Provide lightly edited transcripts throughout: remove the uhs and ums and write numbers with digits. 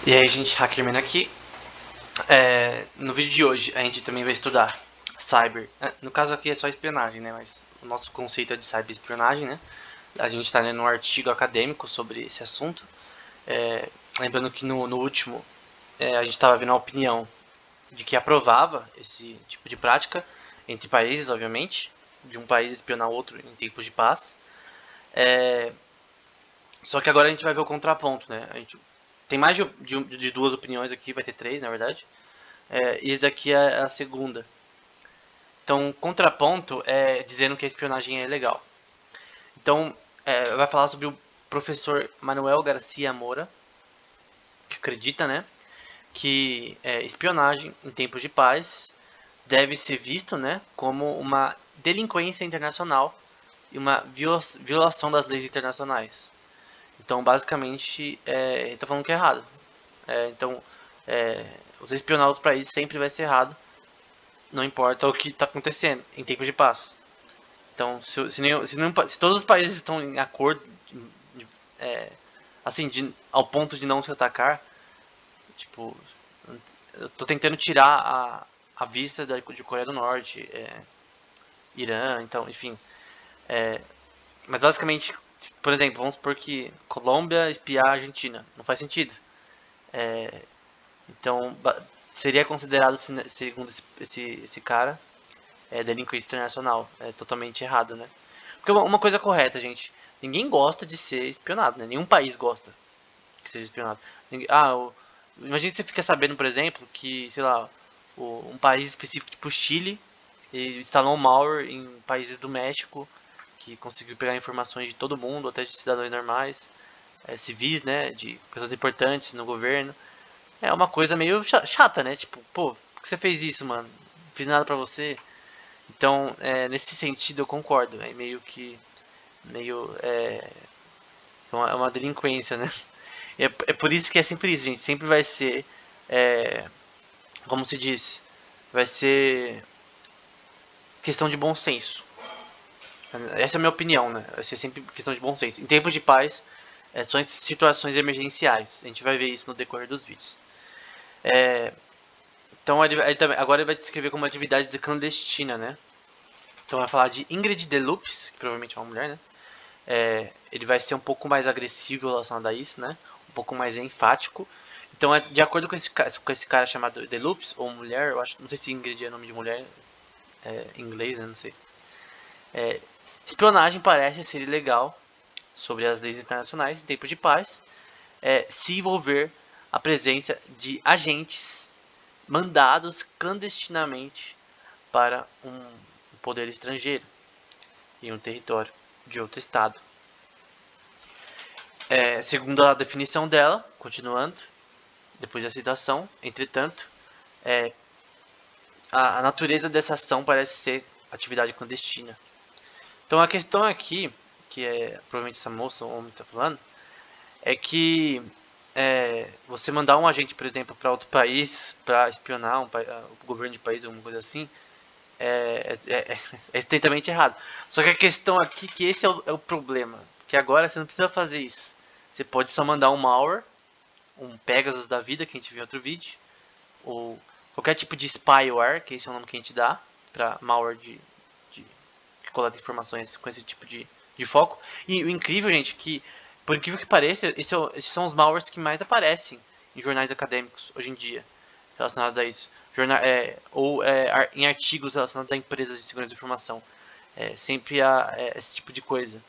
E aí, gente, Hackerman aqui. No vídeo de hoje, a gente também vai estudar cyber. No caso aqui é só espionagem, né? Mas o nosso conceito é de cyberespionagem, né? A gente está lendo um artigo acadêmico sobre esse assunto. É, lembrando que no último a gente estava vendo a opinião de que aprovava esse tipo de prática entre países, obviamente, de um país espionar outro em tempos de paz. É, Só que agora a gente vai ver o contraponto, né? A gente tem mais de duas opiniões aqui, vai ter três, na verdade. E esse daqui é a segunda. Então, contraponto é dizendo que a espionagem é legal. Então, vai falar sobre o professor Manuel Garcia Moura, que acredita, né, que espionagem em tempos de paz deve ser visto, né, como uma delinquência internacional e uma violação das leis internacionais. Então, basicamente, ele está falando que é errado. Então, você espionar outro país sempre vai ser errado, não importa o que está acontecendo em tempos de paz. Então, se todos os países estão em acordo, é, assim, ao ponto de não se atacar, tipo, eu tô tentando tirar a vista de Coreia do Norte, Irã, então, enfim. É, mas basicamente, por exemplo, vamos supor que Colômbia espiar a Argentina. Não faz sentido. Então, seria considerado, segundo esse cara, delinquência internacional. É totalmente errado, né? Porque uma coisa correta, gente. Ninguém gosta de ser espionado, né? Nenhum país gosta que seja espionado. Imagina que você fica sabendo, por exemplo, que, sei lá, um país específico, tipo o Chile, instalou um malware em países do México, que conseguiu pegar informações de todo mundo, até de cidadãos normais, civis, né? De pessoas importantes no governo. É uma coisa meio chata, né? Tipo, pô, por que você fez isso, mano? Não fiz nada pra você. Então, nesse sentido, eu concordo. É meio que. Meio. É uma delinquência, né? É por isso que é sempre isso, gente. Sempre vai ser. é, Como se diz? Vai ser questão de bom senso. Essa é a minha opinião, né? Vai ser sempre questão de bom senso. Em tempos de paz, são situações emergenciais. A gente vai ver isso no decorrer dos vídeos. Então, agora ele vai descrever como atividade de clandestina, né? Então, vai falar de Ingrid Delupes, que provavelmente é uma mulher, né? Ele vai ser um pouco mais agressivo relacionado a isso, né? Um pouco mais enfático. Então, de acordo com esse cara chamado Delupes, ou mulher, eu acho, não sei se Ingrid é nome de mulher, em inglês, né? Não sei. Espionagem parece ser ilegal sobre as leis internacionais em tempos de paz, se envolver a presença de agentes mandados clandestinamente para um poder estrangeiro em um território de outro estado. Segundo a definição dela, continuando, depois da citação, entretanto, a natureza dessa ação parece ser atividade clandestina. Então a questão aqui, que provavelmente essa moça ou homem está falando, é que você mandar um agente, por exemplo, para outro país para espionar o governo de país, alguma coisa assim, é estritamente errado. Só que a questão aqui é que esse é o problema, que agora você não precisa fazer isso. Você pode só mandar um malware, um Pegasus da vida, que a gente viu em outro vídeo, ou qualquer tipo de spyware, que esse é o nome que a gente dá para malware de que coleta informações com esse tipo de foco. E o incrível, gente, que por incrível que pareça, esses são os malwares que mais aparecem em jornais acadêmicos hoje em dia, relacionados a isso. Em artigos relacionados a empresas de segurança de informação. Sempre há esse tipo de coisa.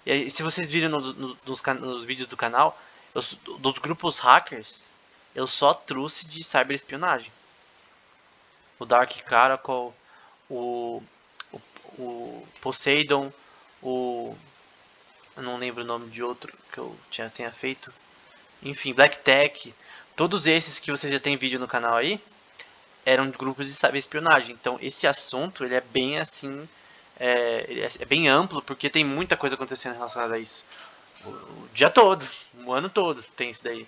E aí, se vocês viram nos vídeos do canal, dos grupos hackers, eu só trouxe de cyberespionagem. O Dark Caracal, o, o, o Poseidon, o. Eu não lembro o nome de outro que eu tenha feito. Enfim, Black Tech. Todos esses que você já tem vídeo no canal aí eram grupos de cyberespionagem. Então esse assunto ele é bem assim. Ele é bem amplo porque tem muita coisa acontecendo relacionada a isso. O dia todo, o ano todo tem isso daí.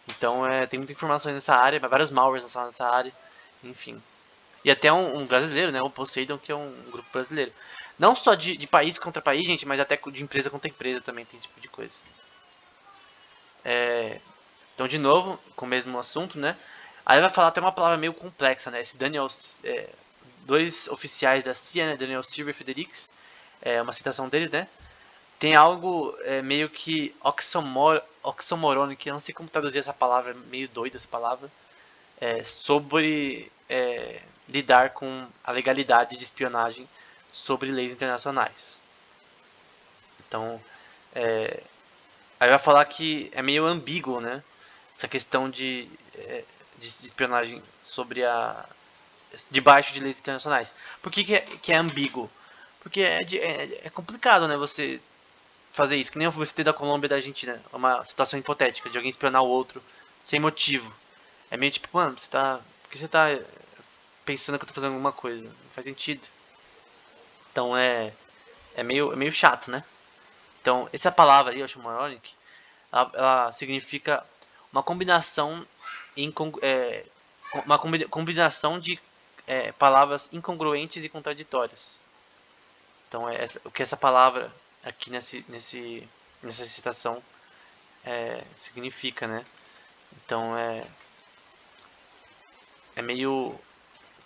Então tem muita informação nessa área, vários malwares relacionados nessa área, enfim. E até um brasileiro, né? O Poseidon, que é um grupo brasileiro. Não só de país contra país, gente, mas até de empresa contra empresa também tem esse tipo de coisa. Então, de novo, com o mesmo assunto, né? Aí vai falar até uma palavra meio complexa, né? Esse Daniel, dois oficiais da CIA, né? Daniel Silver e Fredericks, uma citação deles, né? Tem algo meio que oxomorônico, eu não sei como traduzir essa palavra, meio doida essa palavra, sobre lidar com a legalidade de espionagem sobre leis internacionais. Então, aí vai falar que é meio ambíguo, né? Essa questão de espionagem sobre debaixo de leis internacionais. Por que é ambíguo? Porque é complicado, né? Você fazer isso. Que nem você ter da Colômbia e da Argentina. Uma situação hipotética de alguém espionar o outro sem motivo. É meio tipo, mano, por que você tá pensando que eu tô fazendo alguma coisa? Não faz sentido. Então é meio chato, né? Então, essa palavra aí, oxymoronic, ela significa uma combinação combinação de palavras incongruentes e contraditórias. Então, o que essa palavra aqui nessa citação significa, né? Então, é meio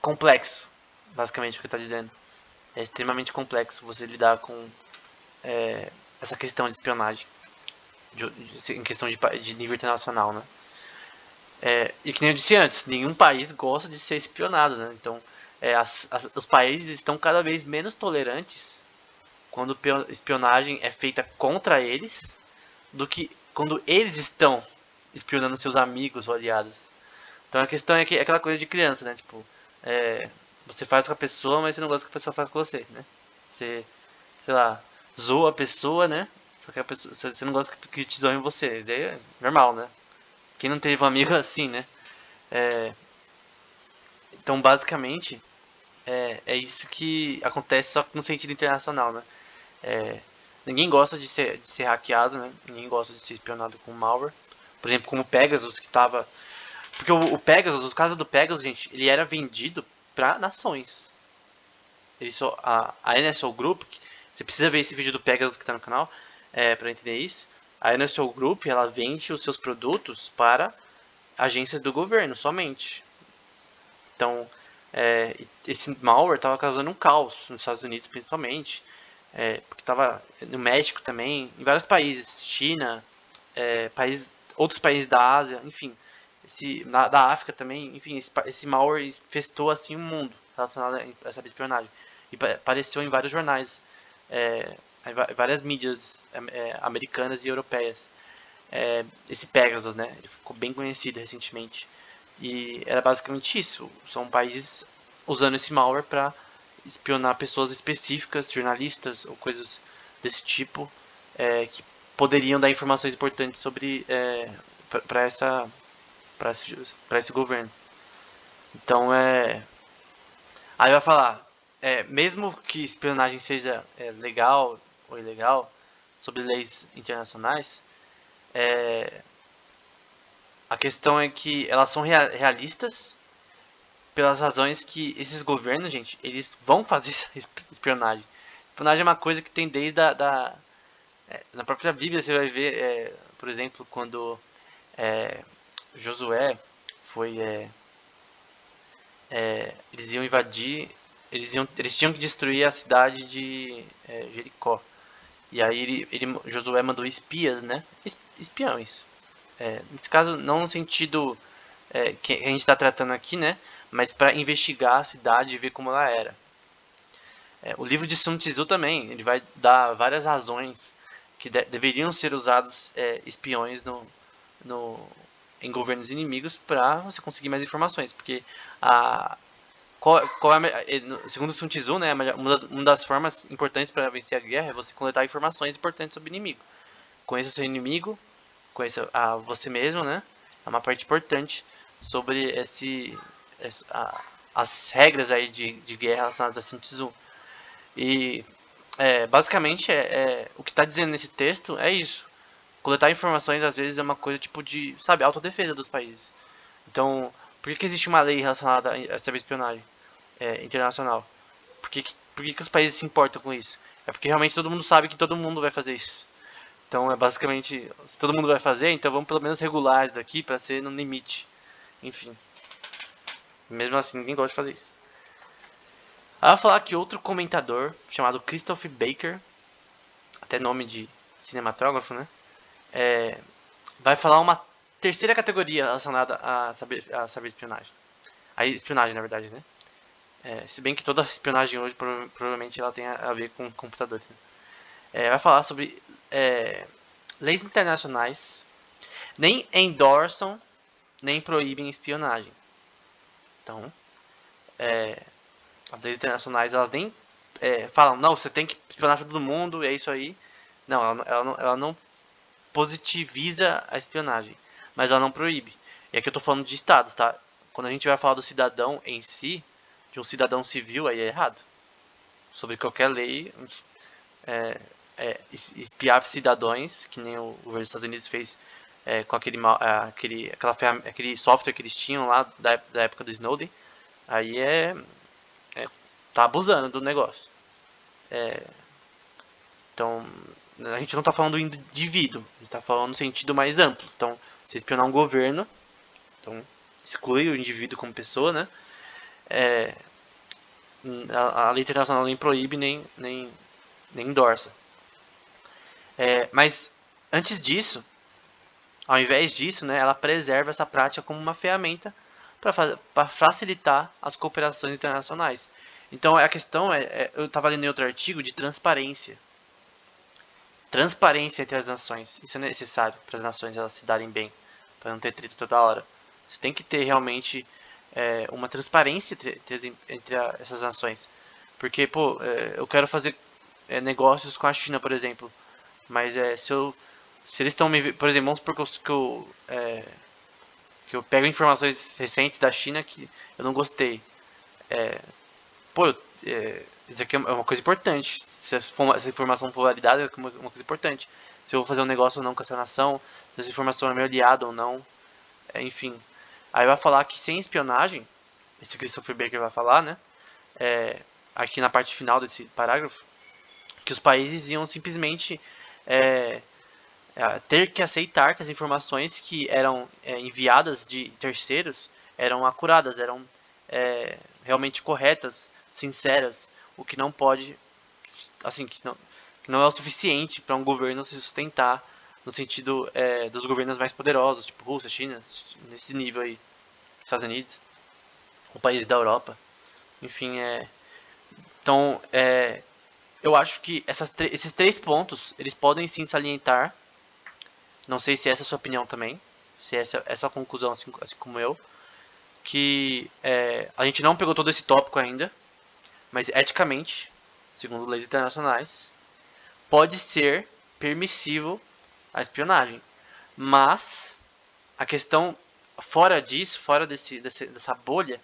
complexo, basicamente, o que está dizendo. É extremamente complexo você lidar com essa questão de espionagem, em questão de nível internacional, né? E que nem eu disse antes, nenhum país gosta de ser espionado, né? Então, os países estão cada vez menos tolerantes quando espionagem é feita contra eles do que quando eles estão espionando seus amigos ou aliados. Então a questão é que é aquela coisa de criança, né? Tipo, você faz com a pessoa, mas você não gosta que a pessoa faça com você, né? Você, sei lá, zoa a pessoa, né? Só que a pessoa, você não gosta que te zoem você. Isso daí é normal, né? Quem não teve um amigo assim, né? É, então, basicamente, é isso que acontece só que no sentido internacional, né? É, ninguém gosta de ser hackeado, né? Ninguém gosta de ser espionado com malware. Por exemplo, como o Pegasus, que estava. Porque o Pegasus, o caso do Pegasus, gente, ele era vendido para nações. A NSO Group, você precisa ver esse vídeo do Pegasus que está no canal para entender isso. A NSO Group, ela vende os seus produtos para agências do governo somente. Então, esse malware estava causando um caos nos Estados Unidos, principalmente, porque estava no México também, em vários países, China, outros países da Ásia, enfim, da África também, enfim, esse malware infestou assim o mundo relacionado a essa espionagem. E apareceu em vários jornais, várias mídias americanas e europeias. Esse Pegasus, né? Ele ficou bem conhecido recentemente. E era basicamente isso. São países usando esse malware para espionar pessoas específicas, jornalistas ou coisas desse tipo, que poderiam dar informações importantes sobre para esse governo. Então aí vai falar, mesmo que espionagem seja legal ou ilegal sobre leis internacionais, a questão é que elas são realistas pelas razões que esses governos, gente, eles vão fazer essa espionagem. Espionagem é uma coisa que tem desde na própria Bíblia você vai ver, por exemplo, quando Josué foi, eles iam invadir, eles tinham que destruir a cidade de Jericó. E aí Josué mandou espias, né? Espiões. Nesse caso, não no sentido que a gente está tratando aqui, né? Mas para investigar a cidade e ver como ela era. O livro de Sun Tzu também, ele vai dar várias razões que deveriam ser usados espiões no, em governos inimigos para você conseguir mais informações. Porque segundo Sun Tzu, né, uma das formas importantes para vencer a guerra é você coletar informações importantes sobre o inimigo. Conheça seu inimigo, conheça você mesmo, né? É uma parte importante sobre as regras aí de guerra relacionadas a Sun Tzu. E basicamente o que está dizendo nesse texto é isso. Coletar informações às vezes é uma coisa tipo de, sabe, autodefesa dos países. Então, por que existe uma lei relacionada a ciberespionagem internacional? Por que os países se importam com isso? É porque realmente todo mundo sabe que todo mundo vai fazer isso. Então é basicamente, se todo mundo vai fazer, então vamos pelo menos regular isso daqui para ser no limite. Enfim, mesmo assim ninguém gosta de fazer isso. Ela vai falar que outro comentador, chamado Christopher Baker, até nome de cinematógrafo, né? Vai falar uma terceira categoria relacionada a saber espionagem. A espionagem, na verdade, né? Se bem que toda espionagem hoje provavelmente ela tem a ver com computadores. Né? Vai falar sobre leis internacionais nem endorsam nem proíbem espionagem. Então, as leis internacionais elas nem falam, não, você tem que espionar todo mundo, é isso aí. Não, ela não positiviza a espionagem, mas ela não proíbe. E aqui eu tô falando de estados, tá? Quando a gente vai falar do cidadão em si, de um cidadão civil, aí é errado. Sobre qualquer lei, espiar cidadãos, que nem o governo dos Estados Unidos fez com aquele software que eles tinham lá da época do Snowden, aí tá abusando do negócio. Então, a gente não está falando do indivíduo, a gente está falando no sentido mais amplo. Então, se espionar um governo, então exclui o indivíduo como pessoa, né? A lei internacional nem proíbe nem endorsa. Mas antes disso, ao invés disso, né, ela preserva essa prática como uma ferramenta para facilitar as cooperações internacionais. Então a questão eu estava lendo em outro artigo de transparência. Transparência entre as nações. Isso é necessário para as nações elas se darem bem, para não ter treta toda hora. Você tem que ter realmente uma transparência entre essas nações. Porque, pô, eu quero fazer negócios com a China, por exemplo. Mas se eles estão me. Por exemplo, vamos supor que eu pego informações recentes da China que eu não gostei. Pô, isso aqui é uma coisa importante. Se essa informação for validada, é uma coisa importante. Se eu vou fazer um negócio ou não com essa nação, se essa informação é meu aliado ou não, enfim. Aí vai falar que sem espionagem, esse Christopher Baker vai falar, né? Aqui na parte final desse parágrafo, que os países iam simplesmente ter que aceitar que as informações que eram enviadas de terceiros eram acuradas, eram realmente corretas, sinceras, o que não pode, assim, que não é o suficiente para um governo se sustentar no sentido dos governos mais poderosos, tipo Rússia, China, nesse nível aí, Estados Unidos, ou países da Europa, enfim, então eu acho que esses três pontos eles podem sim salientar. Não sei se essa é a sua opinião também, se essa é a sua conclusão, assim como eu, que a gente não pegou todo esse tópico ainda, mas eticamente, segundo leis internacionais, pode ser permissivo a espionagem. Mas a questão fora disso, fora dessa bolha,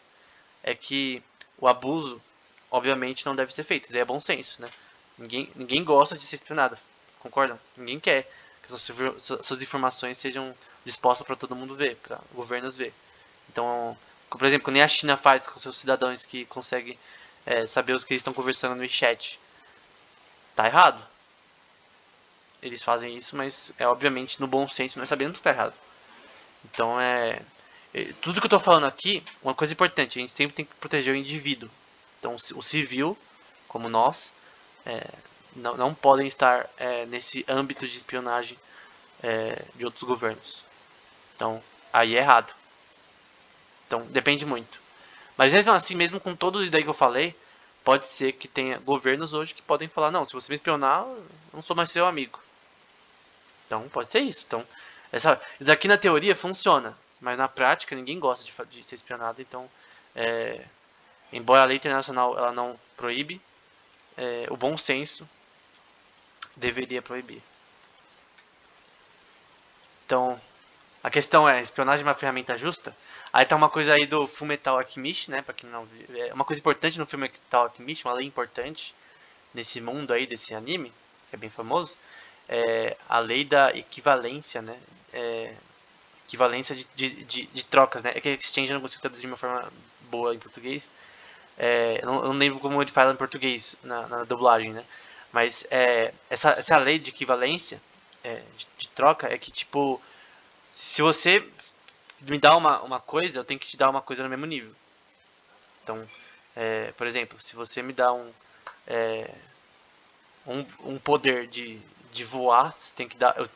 é que o abuso, obviamente, não deve ser feito. Isso aí é bom senso, né? Ninguém gosta de ser espionado, concordam? Ninguém quer que suas informações sejam dispostas para todo mundo ver, para governos ver. Então, por exemplo, nem a China faz com seus cidadãos que conseguem saber os que eles estão conversando no chat. Tá errado. Eles fazem isso, mas obviamente no bom senso, não é sabendo que tá errado. Então tudo que eu tô falando aqui, uma coisa importante, a gente sempre tem que proteger o indivíduo. Então o civil, como nós, não podem estar nesse âmbito de espionagem de outros governos. Então aí é errado. Então depende muito. Mas mesmo assim, mesmo com todos isso daí que eu falei, pode ser que tenha governos hoje que podem falar, não, se você me espionar, eu não sou mais seu amigo. Então pode ser isso. Então, isso aqui na teoria funciona, mas na prática ninguém gosta de ser espionado. Então, embora a lei internacional ela não proíbe, o bom senso deveria proibir. Então, a questão é, espionagem é uma ferramenta justa? Aí tá uma coisa aí do Fullmetal Alchemist, né? Pra quem não viu. Uma coisa importante no Fullmetal Alchemist, uma lei importante nesse mundo aí, desse anime, que é bem famoso, é a lei da equivalência, né? Equivalência de trocas, né? É que exchange eu não consigo traduzir de uma forma boa em português. Eu não lembro como ele fala em português, na dublagem, né? Mas essa lei de equivalência, de troca é que, tipo, se você me dá uma coisa, eu tenho que te dar uma coisa no mesmo nível. Então, por exemplo, se você me dá um poder de voar, você tem que dar, eu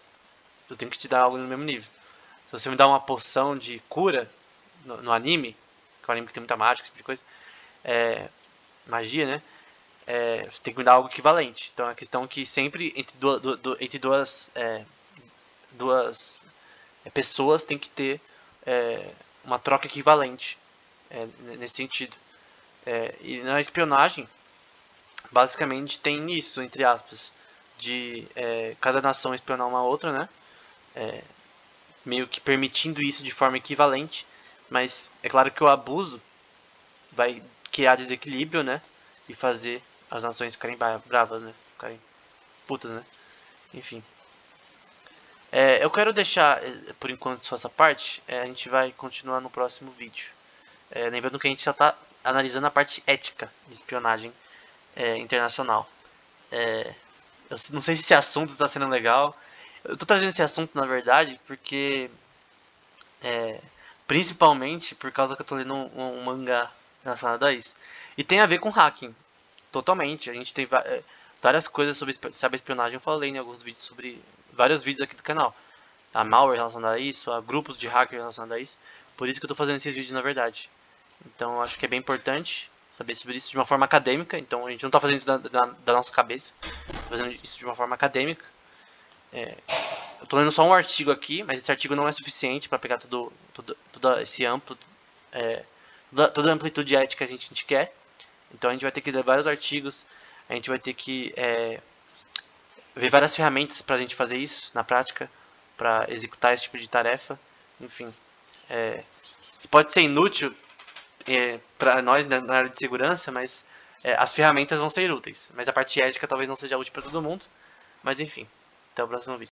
tenho que te dar algo no mesmo nível. Se você me dá uma poção de cura no anime, que é um anime que tem muita mágica, esse tipo de coisa, magia, né? Você tem que me dar algo equivalente. Então a questão é que sempre entre duas pessoas tem que ter uma troca equivalente nesse sentido. E na espionagem, basicamente tem isso, entre aspas, de cada nação espionar uma outra, né? Meio que permitindo isso de forma equivalente, mas é claro que o abuso vai criar desequilíbrio, né? E fazer as nações ficarem bravas, né? Ficarem putas, né? Enfim. Eu quero deixar, por enquanto, só essa parte. A gente vai continuar no próximo vídeo. Lembrando que a gente só está analisando a parte ética de espionagem internacional. Eu não sei se esse assunto está sendo legal. Eu tô trazendo esse assunto, na verdade, porque... principalmente por causa que eu tô lendo um mangá relacionado a isso. E tem a ver com hacking. Totalmente. A gente tem várias coisas sobre cyberespionagem. Eu falei em alguns vídeos sobre... vários vídeos aqui do canal. A malware relacionada a isso, a grupos de hacker relacionados a isso. Por isso que eu tô fazendo esses vídeos, na verdade. Então eu acho que é bem importante saber sobre isso de uma forma acadêmica. Então a gente não tá fazendo isso da nossa cabeça. Tá fazendo isso de uma forma acadêmica. Eu tô lendo só um artigo aqui, mas esse artigo não é suficiente para pegar todo esse amplo, toda a amplitude ética que a gente quer. Então a gente vai ter que ler vários artigos, a gente vai ter que ver várias ferramentas para a gente fazer isso na prática, para executar esse tipo de tarefa. Enfim, isso pode ser inútil para nós na área de segurança, mas as ferramentas vão ser úteis. Mas a parte ética talvez não seja útil para todo mundo. Mas enfim, até o próximo vídeo.